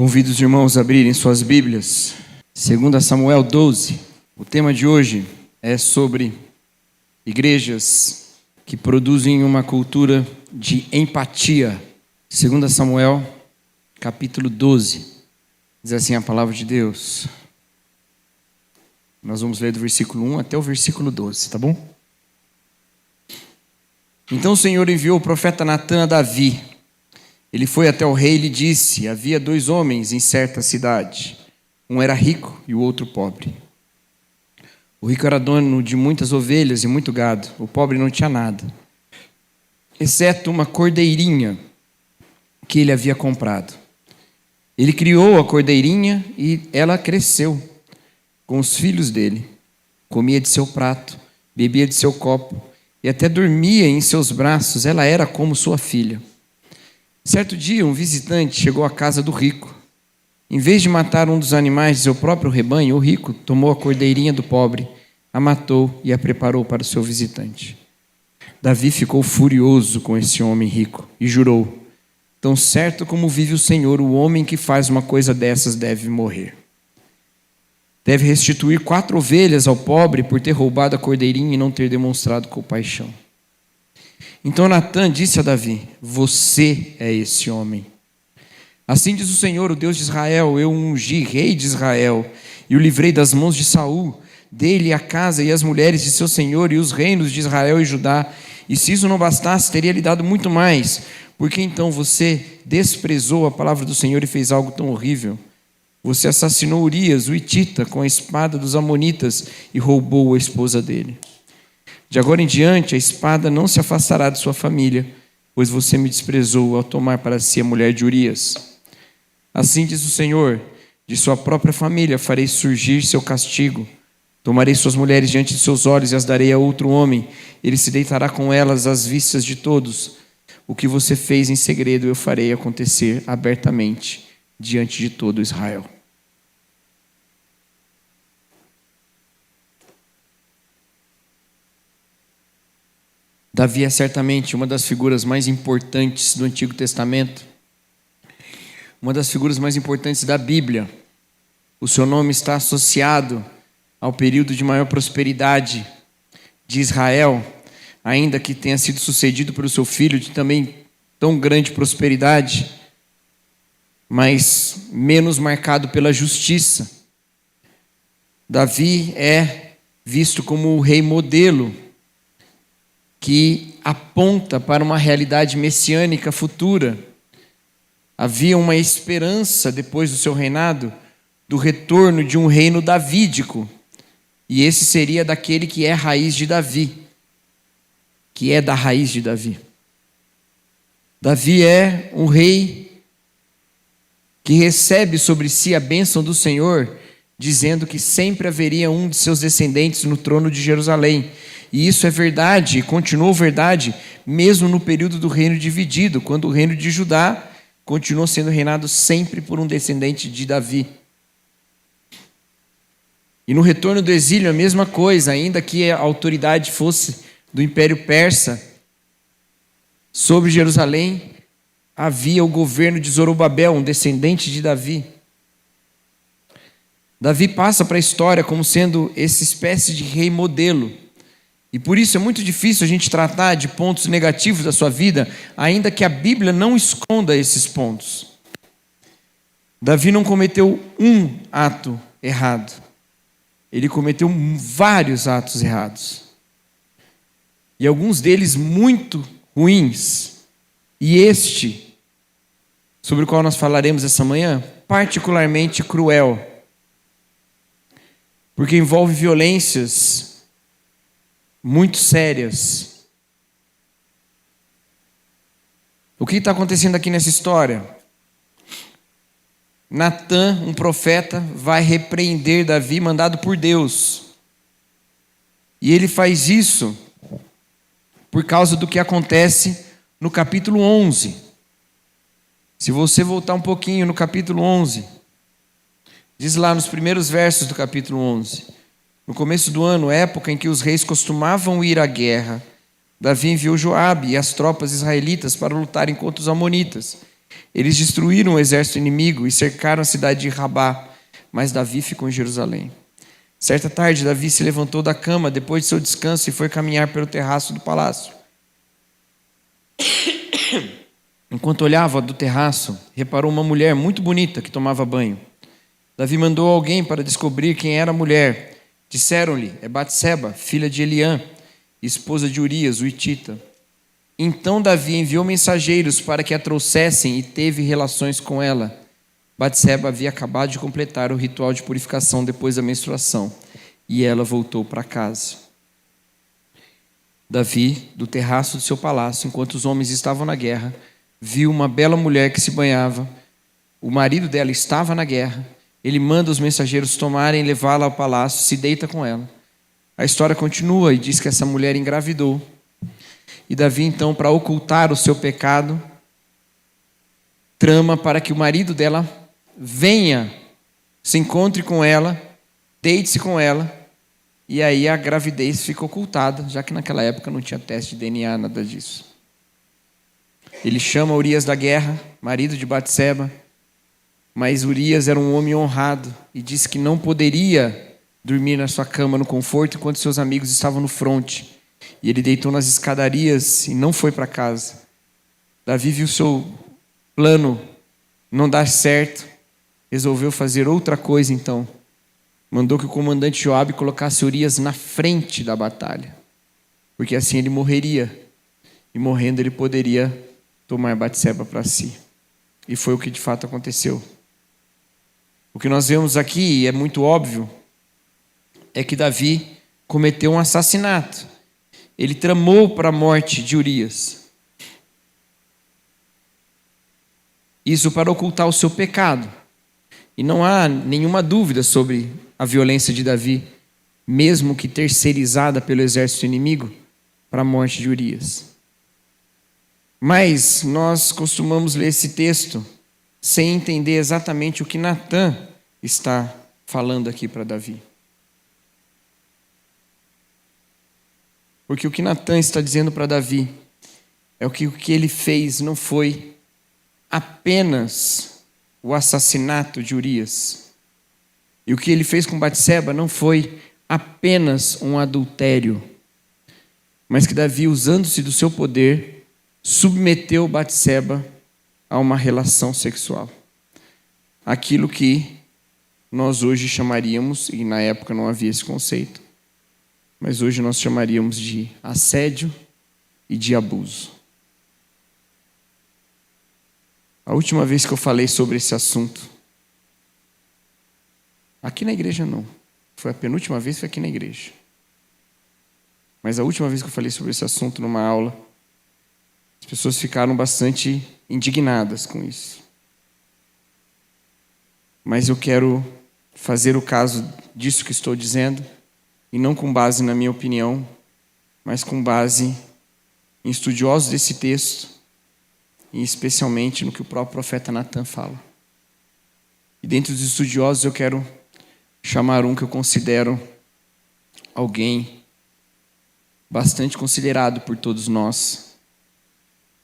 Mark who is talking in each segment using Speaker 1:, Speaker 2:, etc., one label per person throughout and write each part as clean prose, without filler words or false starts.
Speaker 1: Convido os irmãos a abrirem suas Bíblias, 2 Samuel 12. O tema de hoje é sobre igrejas que produzem uma cultura de empatia. 2 Samuel, capítulo 12. Diz assim a palavra de Deus. Nós vamos ler do versículo 1 até o versículo 12, tá bom? Então o Senhor enviou o profeta Natã a Davi. Ele foi até o rei e lhe disse: havia 2 homens em certa cidade. Um era rico e o outro pobre. O rico era dono de muitas ovelhas e muito gado. O pobre não tinha nada, exceto uma cordeirinha que ele havia comprado. Ele criou a cordeirinha e ela cresceu com os filhos dele. Comia de seu prato, bebia de seu copo e até dormia em seus braços. Ela era como sua filha. Certo dia, um visitante chegou à casa do rico. Em vez de matar um dos animais de seu próprio rebanho, o rico tomou a cordeirinha do pobre, a matou e a preparou para o seu visitante. Davi ficou furioso com esse homem rico e jurou: tão certo como vive o Senhor, o homem que faz uma coisa dessas deve morrer. Deve restituir 4 ovelhas ao pobre por ter roubado a cordeirinha e não ter demonstrado compaixão. Então Natã disse a Davi: você é esse homem. Assim diz o Senhor, o Deus de Israel: eu o ungi rei de Israel e o livrei das mãos de Saul. Dei-lhe a casa e as mulheres de seu senhor e os reinos de Israel e Judá. E se isso não bastasse, teria lhe dado muito mais. Porque então você desprezou a palavra do Senhor e fez algo tão horrível? Você assassinou Urias, o hitita, com a espada dos amonitas e roubou a esposa dele. De agora em diante, a espada não se afastará de sua família, pois você me desprezou ao tomar para si a mulher de Urias. Assim diz o Senhor: de sua própria família farei surgir seu castigo. Tomarei suas mulheres diante de seus olhos e as darei a outro homem. Ele se deitará com elas às vistas de todos. O que você fez em segredo eu farei acontecer abertamente diante de todo Israel. Davi é certamente uma das figuras mais importantes do Antigo Testamento, uma das figuras mais importantes da Bíblia. O seu nome está associado ao período de maior prosperidade de Israel, ainda que tenha sido sucedido pelo seu filho de também tão grande prosperidade, mas menos marcado pela justiça. Davi é visto como o rei modelo, que aponta para uma realidade messiânica futura. Havia uma esperança, depois do seu reinado, do retorno de um reino davídico, e esse seria daquele que é a raiz de Davi, que é da raiz de Davi. Davi é um rei que recebe sobre si a bênção do Senhor, dizendo que sempre haveria um de seus descendentes no trono de Jerusalém. E isso é verdade, e continuou verdade, mesmo no período do reino dividido, quando o reino de Judá continuou sendo reinado sempre por um descendente de Davi. E no retorno do exílio a mesma coisa, ainda que a autoridade fosse do Império Persa sobre Jerusalém, havia o governo de Zorobabel, um descendente de Davi. Davi passa para a história como sendo essa espécie de rei modelo. E por isso é muito difícil a gente tratar de pontos negativos da sua vida, ainda que a Bíblia não esconda esses pontos. Davi não cometeu um ato errado. Ele cometeu vários atos errados. E alguns deles muito ruins. E este, sobre o qual nós falaremos essa manhã, particularmente cruel. Porque envolve violências muito sérias. O que está acontecendo aqui nessa história? Natã, um profeta, vai repreender Davi, mandado por Deus. E ele faz isso por causa do que acontece no capítulo 11. Se você voltar um pouquinho no capítulo 11, diz lá nos primeiros versos do capítulo 11: no começo do ano, época em que os reis costumavam ir à guerra, Davi enviou Joabe e as tropas israelitas para lutarem contra os amonitas. Eles destruíram o exército inimigo e cercaram a cidade de Rabá, mas Davi ficou em Jerusalém. Certa tarde, Davi se levantou da cama depois de seu descanso e foi caminhar pelo terraço do palácio. Enquanto olhava do terraço, reparou uma mulher muito bonita que tomava banho. Davi mandou alguém para descobrir quem era a mulher. Disseram-lhe: é Batseba, filha de Eliã, esposa de Urias, o hitita. Então Davi enviou mensageiros para que a trouxessem e teve relações com ela. Batseba havia acabado de completar o ritual de purificação depois da menstruação, e ela voltou para casa. Davi, do terraço do seu palácio, enquanto os homens estavam na guerra, viu uma bela mulher que se banhava. O marido dela estava na guerra. Ele manda os mensageiros tomarem e levá-la ao palácio, se deita com ela. A história continua e diz que essa mulher engravidou. E Davi, então, para ocultar o seu pecado, trama para que o marido dela venha, se encontre com ela, deite-se com ela, e aí a gravidez fica ocultada, já que naquela época não tinha teste de DNA, nada disso. Ele chama Urias da guerra, marido de Batseba, mas Urias era um homem honrado e disse que não poderia dormir na sua cama no conforto enquanto seus amigos estavam no fronte. E ele deitou nas escadarias e não foi para casa. Davi viu seu plano não dar certo, resolveu fazer outra coisa então. Mandou que o comandante Joabe colocasse Urias na frente da batalha, porque assim ele morreria, e morrendo ele poderia tomar Batseba para si. E foi o que de fato aconteceu. O que nós vemos aqui, e é muito óbvio, é que Davi cometeu um assassinato. Ele tramou para a morte de Urias. Isso para ocultar o seu pecado. E não há nenhuma dúvida sobre a violência de Davi, mesmo que terceirizada pelo exército inimigo, para a morte de Urias. Mas nós costumamos ler esse texto sem entender exatamente o que Natã está falando aqui para Davi. Porque o que Natã está dizendo para Davi é que o que ele fez não foi apenas o assassinato de Urias. E o que ele fez com Batseba não foi apenas um adultério, mas que Davi, usando-se do seu poder, submeteu Batseba a uma relação sexual. Aquilo que nós hoje chamaríamos, e na época não havia esse conceito, mas hoje nós chamaríamos de assédio e de abuso. A última vez que eu falei sobre esse assunto, aqui na igreja não, foi a penúltima vez, foi aqui na igreja. Mas a última vez que eu falei sobre esse assunto numa aula, as pessoas ficaram bastante indignadas com isso. Mas eu quero fazer o caso disso que estou dizendo, e não com base na minha opinião, mas com base em estudiosos desse texto, e especialmente no que o próprio profeta Natã fala. E dentre os estudiosos eu quero chamar um que eu considero alguém bastante considerado por todos nós,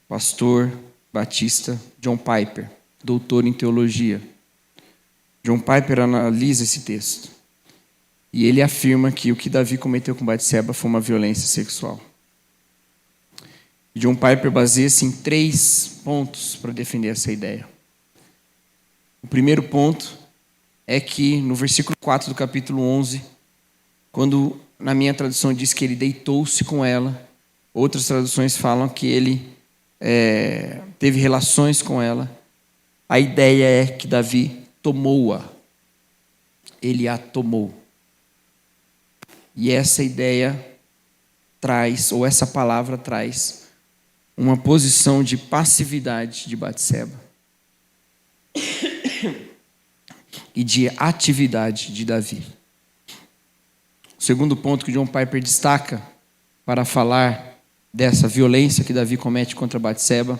Speaker 1: pastor batista John Piper, doutor em teologia. John Piper analisa esse texto. E ele afirma que o que Davi cometeu com Batseba foi uma violência sexual. E John Piper baseia-se em 3 pontos para defender essa ideia. O primeiro ponto é que no versículo 4 do capítulo 11, quando na minha tradução diz que ele deitou-se com ela, outras traduções falam que ele teve relações com ela. A ideia é que Davi tomou-a. Ele a tomou. E essa ideia traz, ou essa palavra traz, uma posição de passividade de Batseba e de atividade de Davi. O segundo ponto que John Piper destaca para falar dessa violência que Davi comete contra Batseba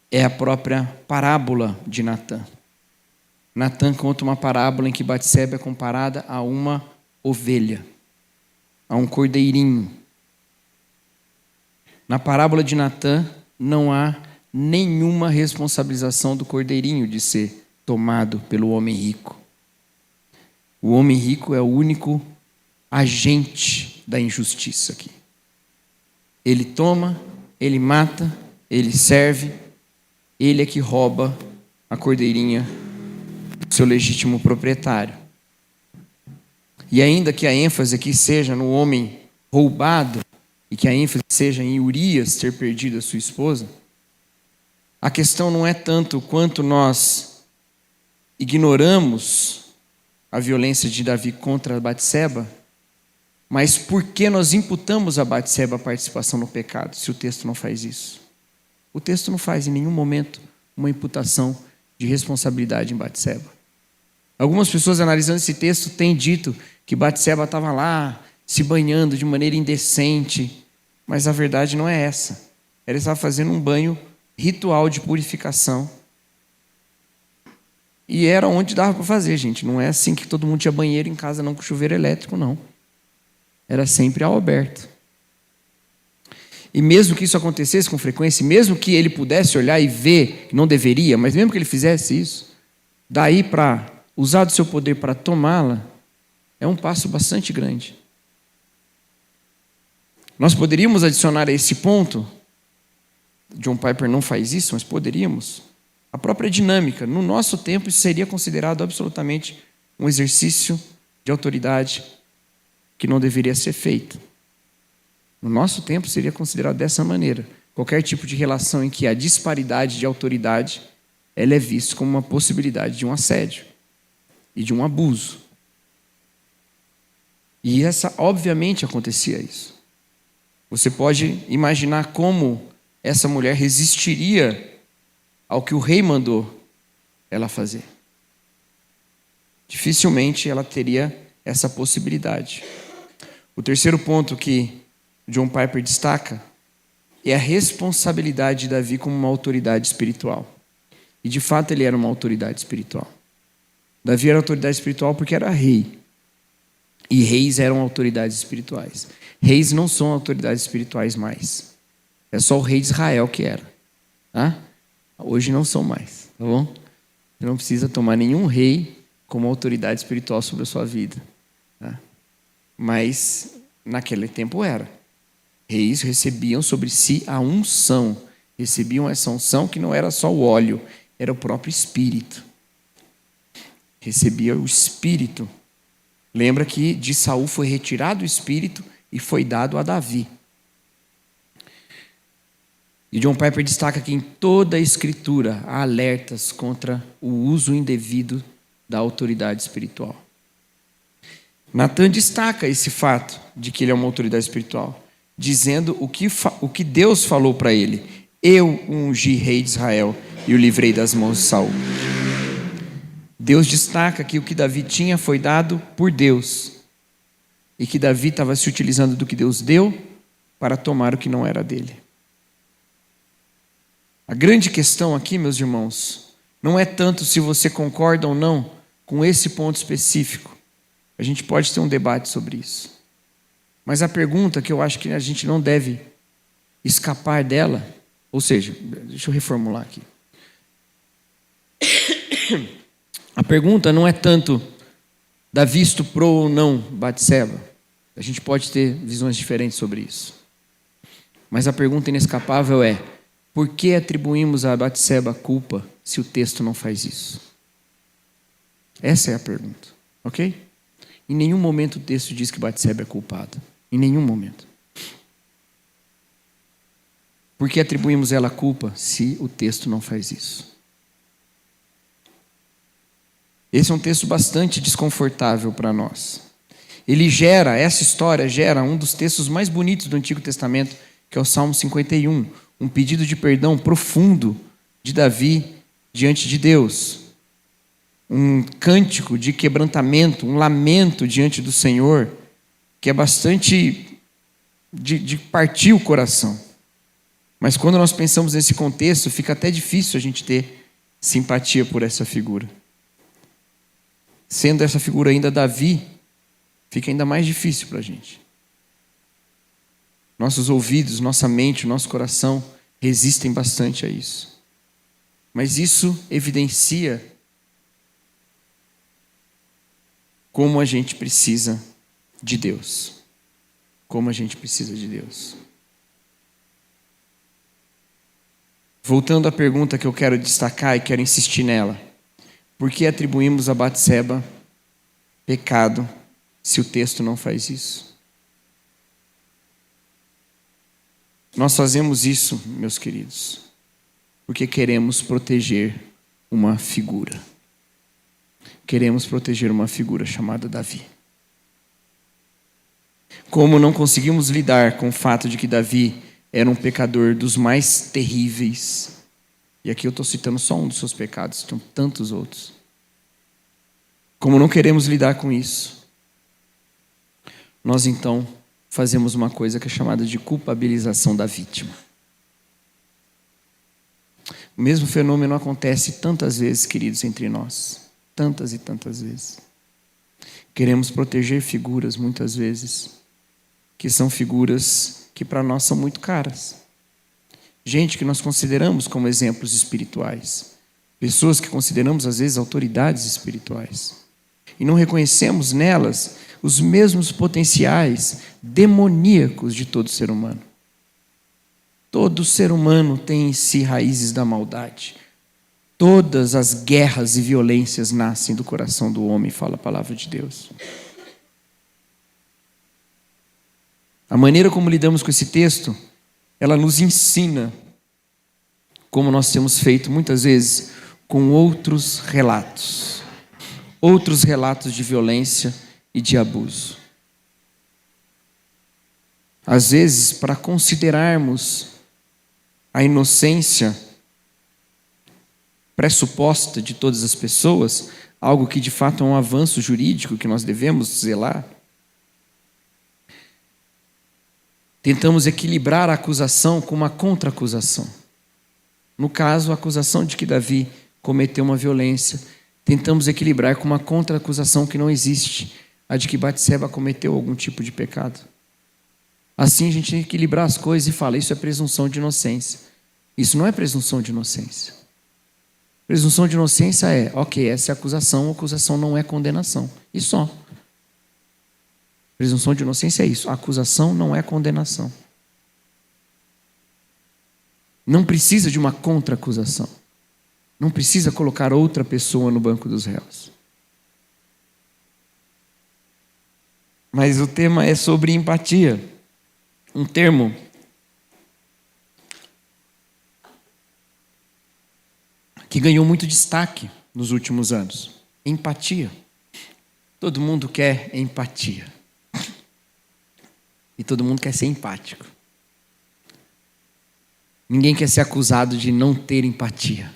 Speaker 1: é a própria parábola de Natã. Natã conta uma parábola em que Batseba é comparada a uma ovelha, a um cordeirinho. Na parábola de Natã não há nenhuma responsabilização do cordeirinho de ser tomado pelo homem rico. O homem rico é o único agente da injustiça aqui. Ele toma, ele mata, ele serve, ele é que rouba a cordeirinha do seu legítimo proprietário. E ainda que a ênfase aqui seja no homem roubado, e que a ênfase seja em Urias ter perdido a sua esposa, a questão não é tanto quanto nós ignoramos a violência de Davi contra Batseba, mas por que nós imputamos a Batseba a participação no pecado, se o texto não faz isso? O texto não faz em nenhum momento uma imputação de responsabilidade em Batseba. Algumas pessoas analisando esse texto têm dito que Batseba estava lá se banhando de maneira indecente, mas a verdade não é essa. Ela estava fazendo um banho ritual de purificação. E era onde dava para fazer, gente. Não é assim que todo mundo tinha banheiro em casa, não, com chuveiro elétrico, não. Era sempre ao aberto. E mesmo que isso acontecesse com frequência, mesmo que ele pudesse olhar e ver, que não deveria, mas mesmo que ele fizesse isso, daí para usar do seu poder para tomá-la, é um passo bastante grande. Nós poderíamos adicionar a esse ponto, John Piper não faz isso, mas poderíamos, a própria dinâmica. No nosso tempo, isso seria considerado absolutamente um exercício de autoridade que não deveria ser feito. No nosso tempo, seria considerado dessa maneira. Qualquer tipo de relação em que a disparidade de autoridade ela é vista como uma possibilidade de um assédio e de um abuso. E obviamente acontecia isso. Você pode imaginar como essa mulher resistiria ao que o rei mandou ela fazer. Dificilmente ela teria essa possibilidade. O terceiro ponto que John Piper destaca é a responsabilidade de Davi como uma autoridade espiritual. E de fato ele era uma autoridade espiritual. Davi era autoridade espiritual porque era rei. E reis eram autoridades espirituais. Reis não são autoridades espirituais mais. É só o rei de Israel que era. Tá? Hoje não são mais. Tá bom? Você não precisa tomar nenhum rei como autoridade espiritual sobre a sua vida. Tá? Mas naquele tempo era. Reis recebiam sobre si a unção. Recebiam essa unção que não era só o óleo, era o próprio Espírito. Recebia o Espírito. Lembra que de Saul foi retirado o Espírito e foi dado a Davi. E John Piper destaca que em toda a Escritura há alertas contra o uso indevido da autoridade espiritual. Natan destaca esse fato de que ele é uma autoridade espiritual, dizendo o que Deus falou para ele. Eu ungi rei de Israel e o livrei das mãos de Saul. Deus destaca que o que Davi tinha foi dado por Deus. E que Davi estava se utilizando do que Deus deu para tomar o que não era dele. A grande questão aqui, meus irmãos, não é tanto se você concorda ou não com esse ponto específico. A gente pode ter um debate sobre isso. Mas a pergunta que eu acho que a gente não deve escapar dela, ou seja, deixa eu reformular aqui. A pergunta não é tanto Davi estuprou ou não Batseba. A gente pode ter visões diferentes sobre isso. Mas a pergunta inescapável é: por que atribuímos a Batseba a culpa se o texto não faz isso? Essa é a pergunta, ok? Em nenhum momento o texto diz que Batseba é culpada. Em nenhum momento. Por que atribuímos ela a culpa se o texto não faz isso? Esse é um texto bastante desconfortável para nós. Essa história gera um dos textos mais bonitos do Antigo Testamento, que é o Salmo 51, um pedido de perdão profundo de Davi diante de Deus. Um cântico de quebrantamento, um lamento diante do Senhor, que é bastante de partir o coração. Mas quando nós pensamos nesse contexto, fica até difícil a gente ter simpatia por essa figura. Sendo essa figura ainda Davi, fica ainda mais difícil para a gente. Nossos ouvidos, nossa mente, nosso coração resistem bastante a isso. Mas isso evidencia como a gente precisa de Deus. Como a gente precisa de Deus. Voltando à pergunta que eu quero destacar e quero insistir nela. Por que atribuímos a Batseba pecado se o texto não faz isso? Nós fazemos isso, meus queridos, porque queremos proteger uma figura. Queremos proteger uma figura chamada Davi. Como não conseguimos lidar com o fato de que Davi era um pecador dos mais terríveis, e aqui eu estou citando só um dos seus pecados, tem tantos outros. Como não queremos lidar com isso, nós então fazemos uma coisa que é chamada de culpabilização da vítima. O mesmo fenômeno acontece tantas vezes, queridos, entre nós. Tantas e tantas vezes. Queremos proteger figuras, muitas vezes, que são figuras que para nós são muito caras. Gente que nós consideramos como exemplos espirituais. Pessoas que consideramos, às vezes, autoridades espirituais. E não reconhecemos nelas os mesmos potenciais demoníacos de todo ser humano. Todo ser humano tem em si raízes da maldade. Todas as guerras e violências nascem do coração do homem, fala a palavra de Deus. A maneira como lidamos com esse texto, ela nos ensina, como nós temos feito muitas vezes, com outros relatos de violência e de abuso. Às vezes, para considerarmos a inocência pressuposta de todas as pessoas, algo que de fato é um avanço jurídico que nós devemos zelar, tentamos equilibrar a acusação com uma contra-acusação. No caso, a acusação de que Davi cometeu uma violência, tentamos equilibrar com uma contra-acusação que não existe, a de que Batseba cometeu algum tipo de pecado. Assim a gente tem que equilibrar as coisas e fala, isso é presunção de inocência. Isso não é presunção de inocência. Presunção de inocência é, ok, essa é a acusação não é condenação. E só. Presunção de inocência é isso, a acusação não é condenação. Não precisa de uma contra-acusação. Não precisa colocar outra pessoa no banco dos réus. Mas o tema é sobre empatia. Um termo que ganhou muito destaque nos últimos anos. Empatia. Todo mundo quer empatia. E todo mundo quer ser empático. Ninguém quer ser acusado de não ter empatia.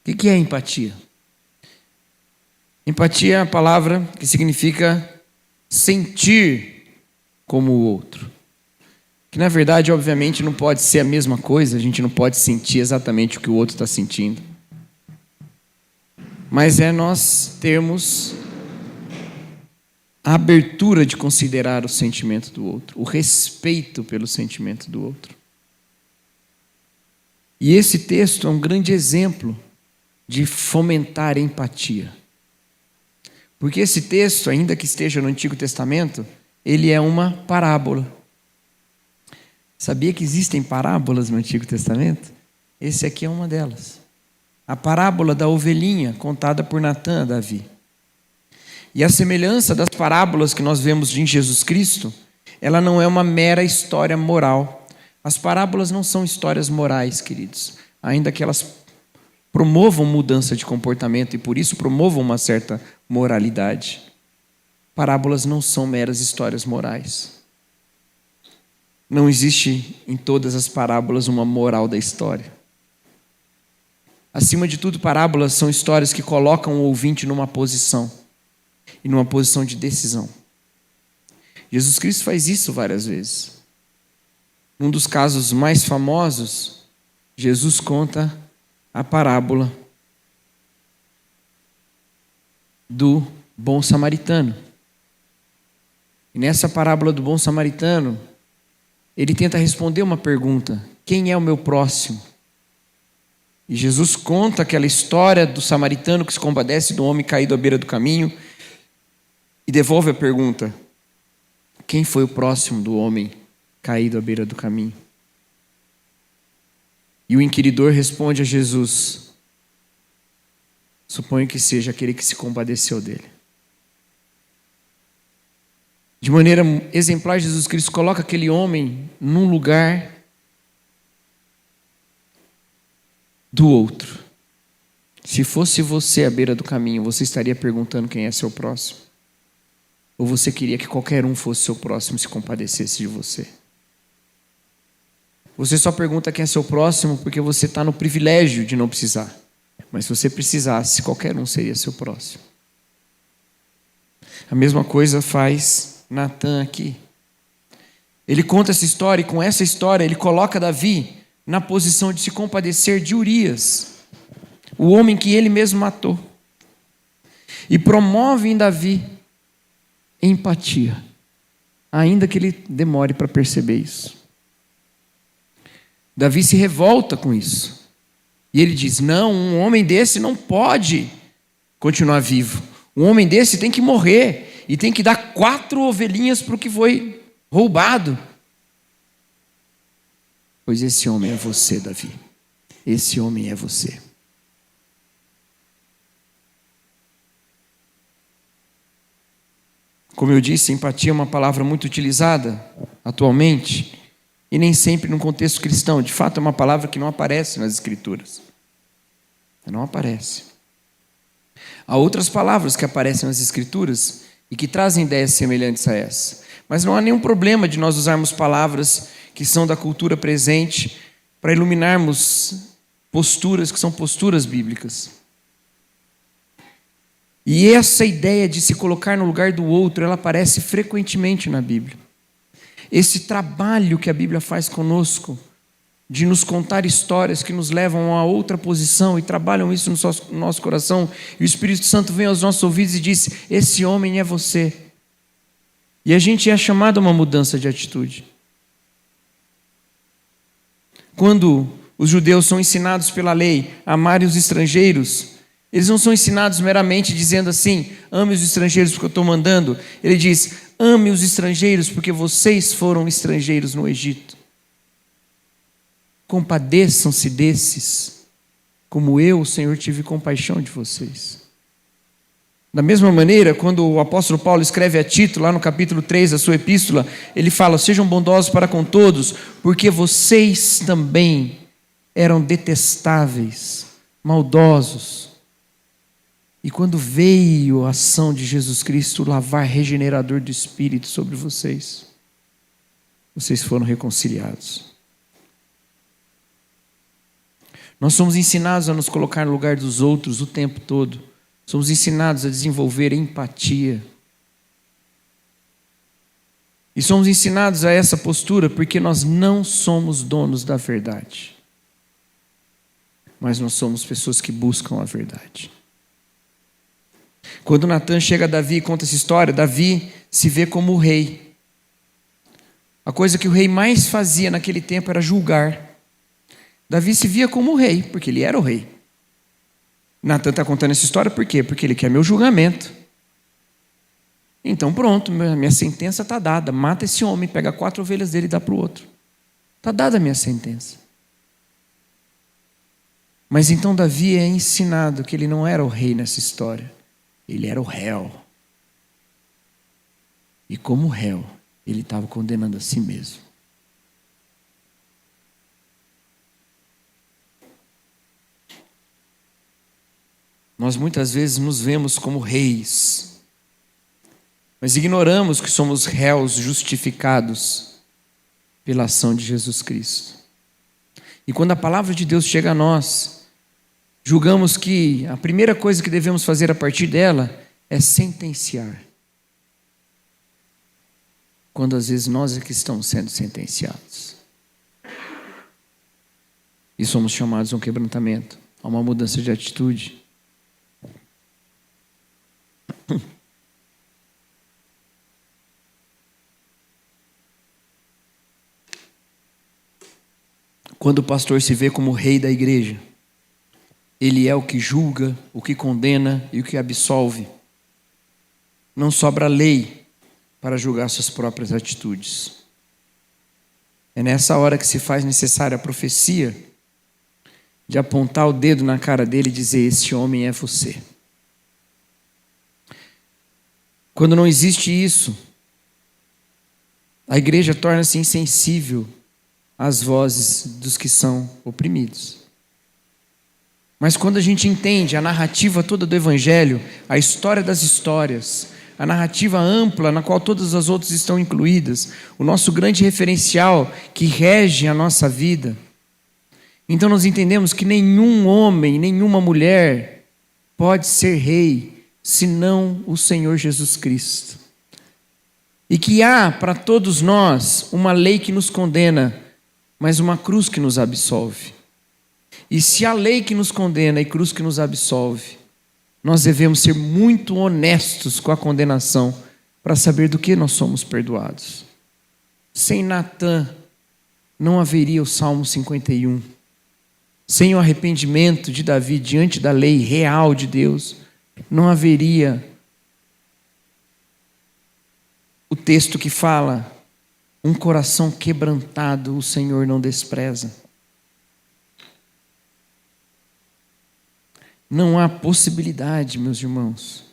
Speaker 1: O que é empatia? Empatia é a palavra que significa sentir como o outro. Que na verdade, obviamente, não pode ser a mesma coisa, a gente não pode sentir exatamente o que o outro está sentindo. Mas é nós termos a abertura de considerar o sentimento do outro, o respeito pelo sentimento do outro. E esse texto é um grande exemplo de fomentar empatia. Porque esse texto, ainda que esteja no Antigo Testamento, ele é uma parábola. Sabia que existem parábolas no Antigo Testamento? Esse aqui é uma delas. A parábola da ovelhinha, contada por Natã a Davi. E a semelhança das parábolas que nós vemos em Jesus Cristo, ela não é uma mera história moral. As parábolas não são histórias morais, queridos, ainda que elas promovam mudança de comportamento e por isso promovam uma certa moralidade. Parábolas não são meras histórias morais. Não existe em todas as parábolas uma moral da história. Acima de tudo, parábolas são histórias que colocam o ouvinte numa posição, e numa posição de decisão. Jesus Cristo faz isso várias vezes. Num dos casos mais famosos, Jesus conta a parábola do bom samaritano. E nessa parábola do bom samaritano, ele tenta responder uma pergunta quem é o meu próximo? E Jesus conta aquela história do samaritano que se compadece do homem caído à beira do caminho e devolve a pergunta: quem foi o próximo do homem caído à beira do caminho? E o inquiridor responde a Jesus: suponho que seja aquele que se compadeceu dele. De maneira exemplar, Jesus Cristo coloca aquele homem num lugar do outro. Se fosse você à beira do caminho, você estaria perguntando quem é seu próximo? Ou você queria que qualquer um fosse seu próximo e se compadecesse de você? Você só pergunta quem é seu próximo porque você está no privilégio de não precisar. Mas se você precisasse, qualquer um seria seu próximo. A mesma coisa faz Natan aqui. Ele conta essa história e com essa história ele coloca Davi na posição de se compadecer de Urias, o homem que ele mesmo matou. E promove em Davi empatia, ainda que ele demore para perceber isso. Davi se revolta com isso. E ele diz: não, um homem desse não pode continuar vivo. Um homem desse tem que morrer e tem que dar 4 ovelhinhas para o que foi roubado. Pois esse homem é você, Davi. Esse homem é você. Como eu disse, empatia é uma palavra muito utilizada atualmente e nem sempre no contexto cristão. De fato, é uma palavra que não aparece nas Escrituras. Não aparece. Há outras palavras que aparecem nas Escrituras e que trazem ideias semelhantes a essa. Mas não há nenhum problema de nós usarmos palavras que são da cultura presente para iluminarmos posturas que são posturas bíblicas. E essa ideia de se colocar no lugar do outro, ela aparece frequentemente na Bíblia. Esse trabalho que a Bíblia faz conosco, de nos contar histórias que nos levam a outra posição e trabalham isso no nosso coração, e o Espírito Santo vem aos nossos ouvidos e diz: esse homem é você. E a gente é chamado a uma mudança de atitude. Quando os judeus são ensinados pela lei a amarem os estrangeiros, eles não são ensinados meramente dizendo assim: ame os estrangeiros porque eu estou mandando. Ele diz: ame os estrangeiros porque vocês foram estrangeiros no Egito. Compadeçam-se desses, como eu, o Senhor, tive compaixão de vocês. Da mesma maneira, quando o apóstolo Paulo escreve a Tito, lá no capítulo 3 da sua epístola, ele fala: sejam bondosos para com todos, porque vocês também eram detestáveis, maldosos. E quando veio a ação de Jesus Cristo, o lavar regenerador do Espírito sobre vocês, vocês foram reconciliados. Nós somos ensinados a nos colocar no lugar dos outros o tempo todo. Somos ensinados a desenvolver empatia. E somos ensinados a essa postura porque nós não somos donos da verdade. Mas nós somos pessoas que buscam a verdade. Quando Natan chega a Davi e conta essa história, Davi se vê como o rei. A coisa que o rei mais fazia naquele tempo era julgar. Davi se via como o rei, porque ele era o rei. Natan está contando essa história por quê? Porque ele quer meu julgamento. Então pronto, minha sentença está dada. Mata esse homem, pega 4 ovelhas dele e dá para o outro. Está dada a minha sentença. Mas então Davi é ensinado que ele não era o rei nessa história. Ele era o réu. E como réu, ele estava condenando a si mesmo. Nós muitas vezes nos vemos como reis, mas ignoramos que somos réus justificados pela ação de Jesus Cristo. E quando a palavra de Deus chega a nós, julgamos que a primeira coisa que devemos fazer a partir dela é sentenciar. Quando às vezes nós é que estamos sendo sentenciados. E somos chamados a um quebrantamento, a uma mudança de atitude. Quando o pastor se vê como rei da igreja, ele é o que julga, o que condena e o que absolve. Não sobra lei para julgar suas próprias atitudes. É nessa hora que se faz necessária a profecia de apontar o dedo na cara dele e dizer: esse homem é você. Quando não existe isso, a igreja torna-se insensível às vozes dos que são oprimidos. Mas quando a gente entende a narrativa toda do Evangelho, a história das histórias, a narrativa ampla na qual todas as outras estão incluídas, o nosso grande referencial que rege a nossa vida, então nós entendemos que nenhum homem, nenhuma mulher pode ser rei senão o Senhor Jesus Cristo. E que há para todos nós uma lei que nos condena, mas uma cruz que nos absolve. E se a lei que nos condena e cruz que nos absolve, nós devemos ser muito honestos com a condenação para saber do que nós somos perdoados. Sem Natã não haveria o Salmo 51. Sem o arrependimento de Davi diante da lei real de Deus, não haveria o texto que fala: um coração quebrantado o Senhor não despreza. Não há possibilidade, meus irmãos,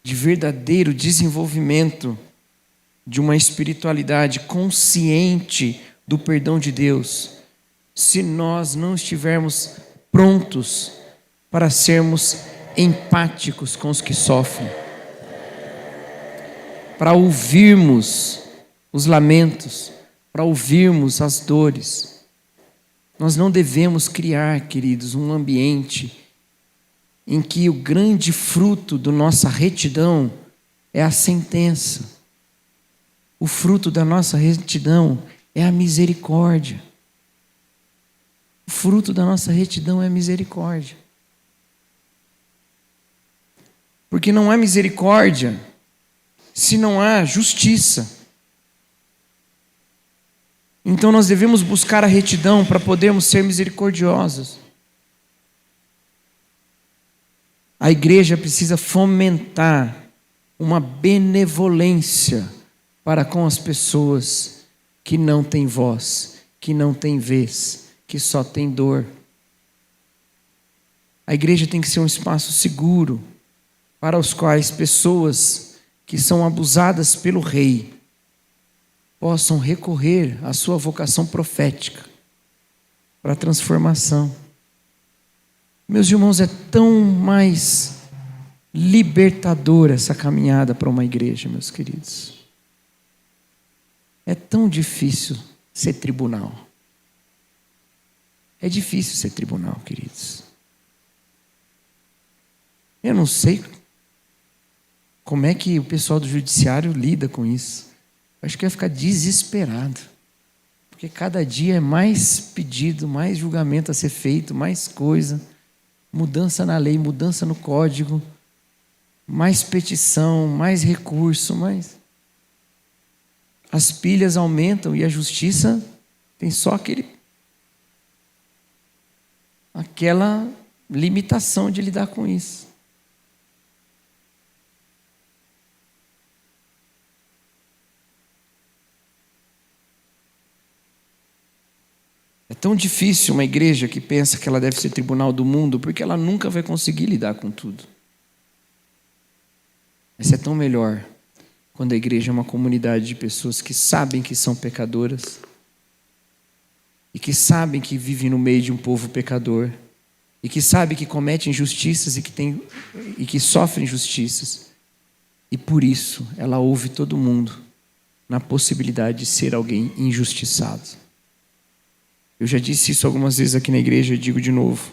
Speaker 1: de verdadeiro desenvolvimento de uma espiritualidade consciente do perdão de Deus, se nós não estivermos prontos para sermos empáticos com os que sofrem, para ouvirmos os lamentos, para ouvirmos as dores. Nós não devemos criar, queridos, um ambiente em que o grande fruto da nossa retidão é a sentença. O fruto da nossa retidão é a misericórdia. O fruto da nossa retidão é a misericórdia. Porque não há misericórdia se não há justiça. Então nós devemos buscar a retidão para podermos ser misericordiosos. A igreja precisa fomentar uma benevolência para com as pessoas que não têm voz, que não têm vez, que só têm dor. A igreja tem que ser um espaço seguro para os quais pessoas que são abusadas pelo rei possam recorrer à sua vocação profética para a transformação. Meus irmãos, é tão mais libertadora essa caminhada para uma igreja, meus queridos. É tão difícil ser tribunal. É difícil ser tribunal, queridos. Eu não sei como é que o pessoal do judiciário lida com isso. Acho que vai ficar desesperado. Porque cada dia é mais pedido, mais julgamento a ser feito, mais coisa. Mudança na lei, mudança no código. Mais petição, mais recurso, mais... As pilhas aumentam e a justiça tem só aquela limitação de lidar com isso. É tão difícil uma igreja que pensa que ela deve ser tribunal do mundo, porque ela nunca vai conseguir lidar com tudo. Mas é tão melhor quando a igreja é uma comunidade de pessoas que sabem que são pecadoras e que sabem que vivem no meio de um povo pecador e que sabem que cometem injustiças e que sofrem injustiças. E por isso ela ouve todo mundo na possibilidade de ser alguém injustiçado. Eu já disse isso algumas vezes aqui na igreja e digo de novo.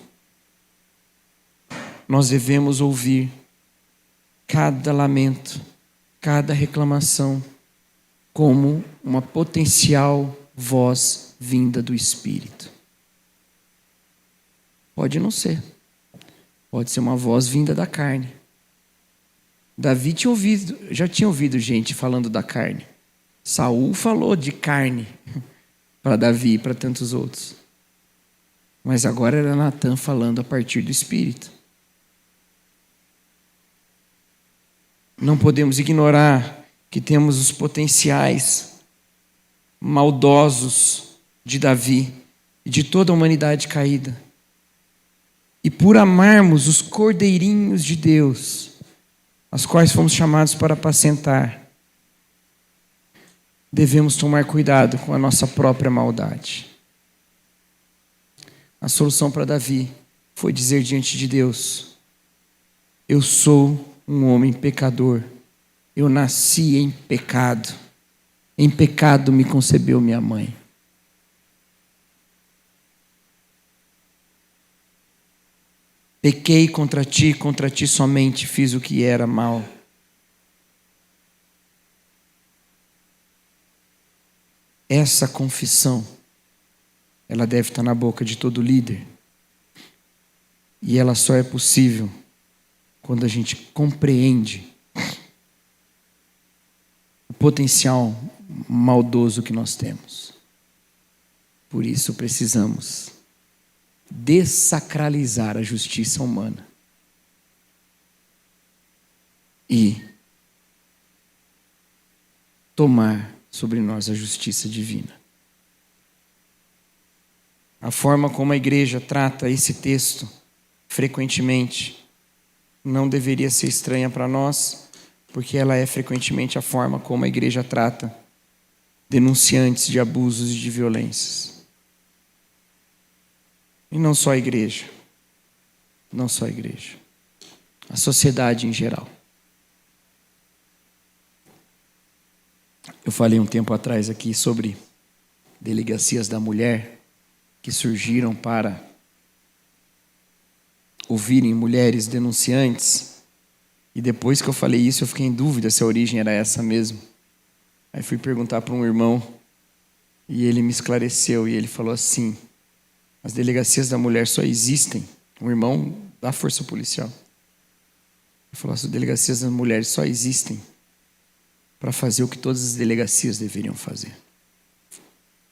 Speaker 1: Nós devemos ouvir cada lamento, cada reclamação como uma potencial voz vinda do Espírito. Pode não ser. Pode ser uma voz vinda da carne. Davi já tinha ouvido gente falando da carne. Saul falou de carne para Davi e para tantos outros. Mas agora era Natan falando a partir do Espírito. Não podemos ignorar que temos os potenciais maldosos de Davi e de toda a humanidade caída. E por amarmos os cordeirinhos de Deus, as quais fomos chamados para apacentar, devemos tomar cuidado com a nossa própria maldade. A solução para Davi foi dizer diante de Deus: eu sou um homem pecador, eu nasci em pecado me concebeu minha mãe. Pequei contra ti somente fiz o que era mal. Essa confissão, ela deve estar na boca de todo líder. E ela só é possível quando a gente compreende o potencial maldoso que nós temos. Por isso precisamos dessacralizar a justiça humana e tomar sobre nós a justiça divina. A forma como a igreja trata esse texto frequentemente não deveria ser estranha para nós, porque ela é frequentemente a forma como a igreja trata denunciantes de abusos e de violências. E não só a igreja. Não só a igreja. A sociedade em geral. Eu falei um tempo atrás aqui sobre delegacias da mulher que surgiram para ouvirem mulheres denunciantes. E depois que eu falei isso, eu fiquei em dúvida se a origem era essa mesmo. Aí fui perguntar para um irmão e ele me esclareceu e ele falou assim: as delegacias da mulher só existem, um irmão da força policial. Ele falou: as delegacias das mulheres só existem para fazer o que todas as delegacias deveriam fazer.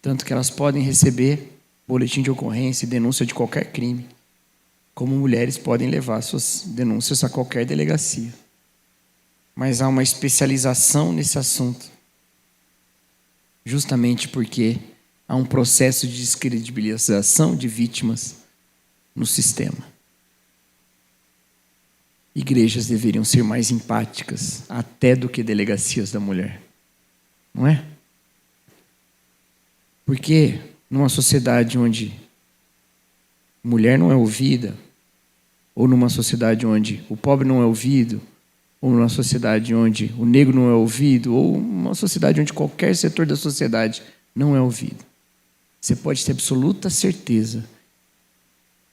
Speaker 1: Tanto que elas podem receber boletim de ocorrência e denúncia de qualquer crime, como mulheres podem levar suas denúncias a qualquer delegacia. Mas há uma especialização nesse assunto, justamente porque há um processo de descredibilização de vítimas no sistema. Igrejas deveriam ser mais empáticas até do que delegacias da mulher. Não é? Porque numa sociedade onde mulher não é ouvida, ou numa sociedade onde o pobre não é ouvido, ou numa sociedade onde o negro não é ouvido, ou uma sociedade onde qualquer setor da sociedade não é ouvido, você pode ter absoluta certeza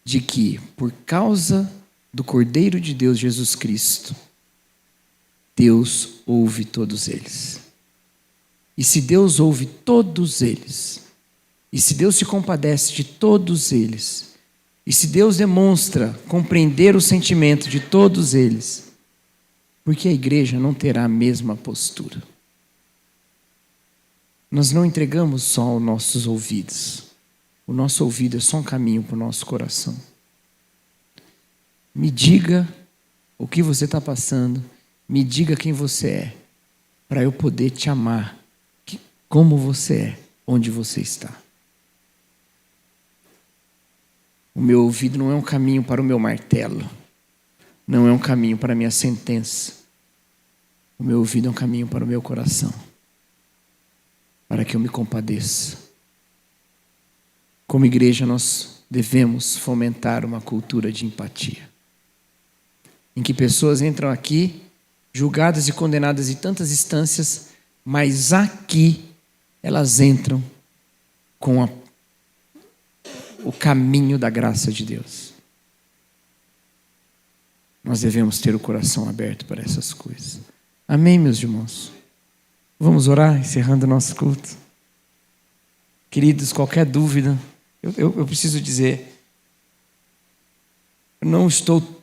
Speaker 1: de que, por causa do Cordeiro de Deus, Jesus Cristo, Deus ouve todos eles. E se Deus ouve todos eles, e se Deus se compadece de todos eles, e se Deus demonstra compreender o sentimento de todos eles, por que a igreja não terá a mesma postura? Nós não entregamos só os nossos ouvidos. O nosso ouvido é só um caminho para o nosso coração. Me diga o que você está passando, me diga quem você é, para eu poder te amar, como você é, onde você está. O meu ouvido não é um caminho para o meu martelo, não é um caminho para a minha sentença. O meu ouvido é um caminho para o meu coração, para que eu me compadeça. Como igreja, nós devemos fomentar uma cultura de empatia, em que pessoas entram aqui, julgadas e condenadas em tantas instâncias, mas aqui elas entram com o caminho da graça de Deus. Nós devemos ter o coração aberto para essas coisas. Amém, meus irmãos? Vamos orar, encerrando o nosso culto. Queridos, qualquer dúvida, eu preciso dizer, eu não estou...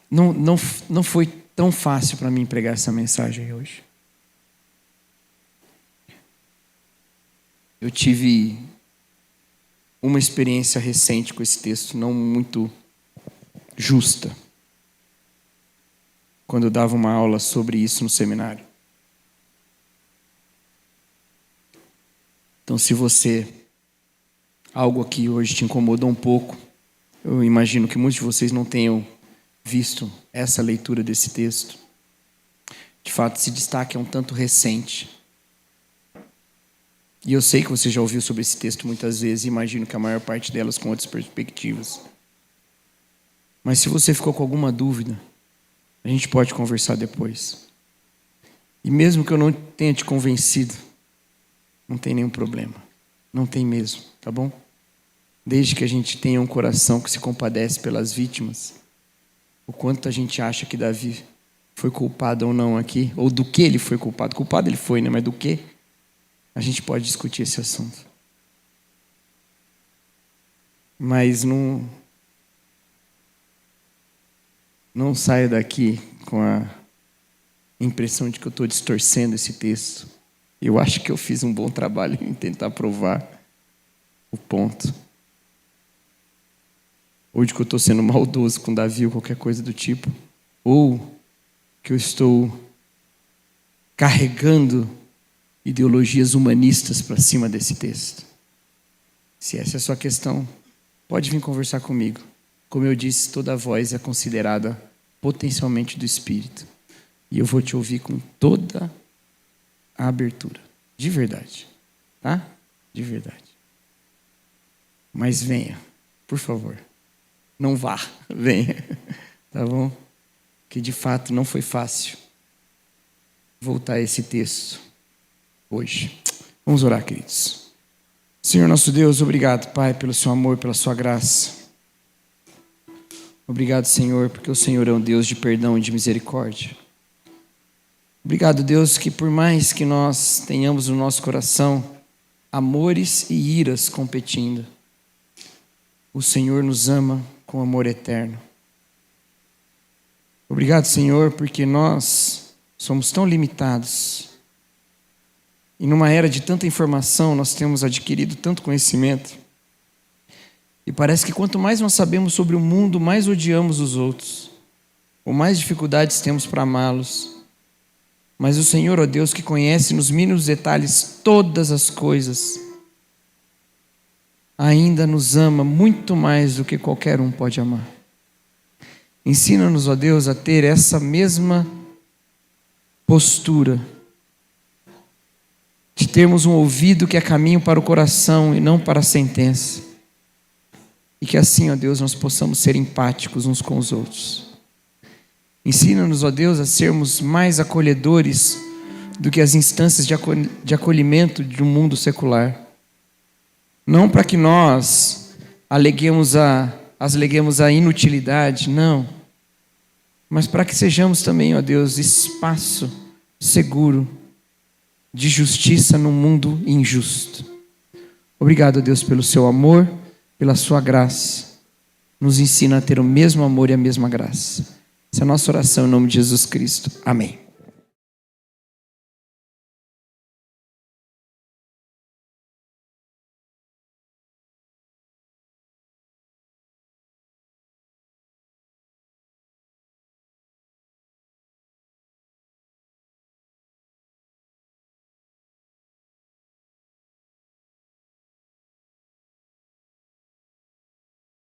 Speaker 1: Não foi tão fácil para mim pregar essa mensagem hoje. Eu tive uma experiência recente com esse texto, não muito justa, quando eu dava uma aula sobre isso no seminário. Então, se algo aqui hoje te incomodou um pouco, eu imagino que muitos de vocês não tenham visto essa leitura desse texto. De fato, esse destaque é um tanto recente. E eu sei que você já ouviu sobre esse texto muitas vezes, e imagino que a maior parte delas com outras perspectivas. Mas se você ficou com alguma dúvida, a gente pode conversar depois. E mesmo que eu não tenha te convencido, não tem nenhum problema. Não tem mesmo, tá bom? Desde que a gente tenha um coração que se compadece pelas vítimas, o quanto a gente acha que Davi foi culpado ou não aqui, ou do que ele foi culpado. Culpado ele foi, né? Mas do que? A gente pode discutir esse assunto. Mas não saia daqui com a impressão de que eu estou distorcendo esse texto. Eu acho que eu fiz um bom trabalho em tentar provar o ponto. Ou de que eu estou sendo maldoso com Davi ou qualquer coisa do tipo. Ou que eu estou carregando ideologias humanistas para cima desse texto. Se essa é a sua questão, pode vir conversar comigo. Como eu disse, toda voz é considerada potencialmente do Espírito. E eu vou te ouvir com toda a abertura. De verdade. Tá? De verdade. Mas venha, por favor. Não vá, venha. Tá bom? Que de fato não foi fácil voltar a esse texto hoje. Vamos orar, queridos. Senhor nosso Deus, obrigado, Pai, pelo seu amor, pela sua graça. Obrigado, Senhor, porque o Senhor é um Deus de perdão e de misericórdia. Obrigado, Deus, que por mais que nós tenhamos no nosso coração amores e iras competindo, o Senhor nos ama com amor eterno. Obrigado, Senhor, porque nós somos tão limitados. E numa era de tanta informação, nós temos adquirido tanto conhecimento. E parece que quanto mais nós sabemos sobre o mundo, mais odiamos os outros. Ou mais dificuldades temos para amá-los. Mas o Senhor, ó Deus, que conhece nos mínimos detalhes todas as coisas, ainda nos ama muito mais do que qualquer um pode amar. Ensina-nos, ó Deus, a ter essa mesma postura, de termos um ouvido que é caminho para o coração e não para a sentença. E que assim, ó Deus, nós possamos ser empáticos uns com os outros. Ensina-nos, ó Deus, a sermos mais acolhedores do que as instâncias de acolhimento de um mundo secular. Não para que nós aleguemos a inutilidade, não. Mas para que sejamos também, ó Deus, espaço seguro de justiça num mundo injusto. Obrigado, Deus, pelo seu amor, pela sua graça. Nos ensina a ter o mesmo amor e a mesma graça. Essa é a nossa oração em nome de Jesus Cristo. Amém.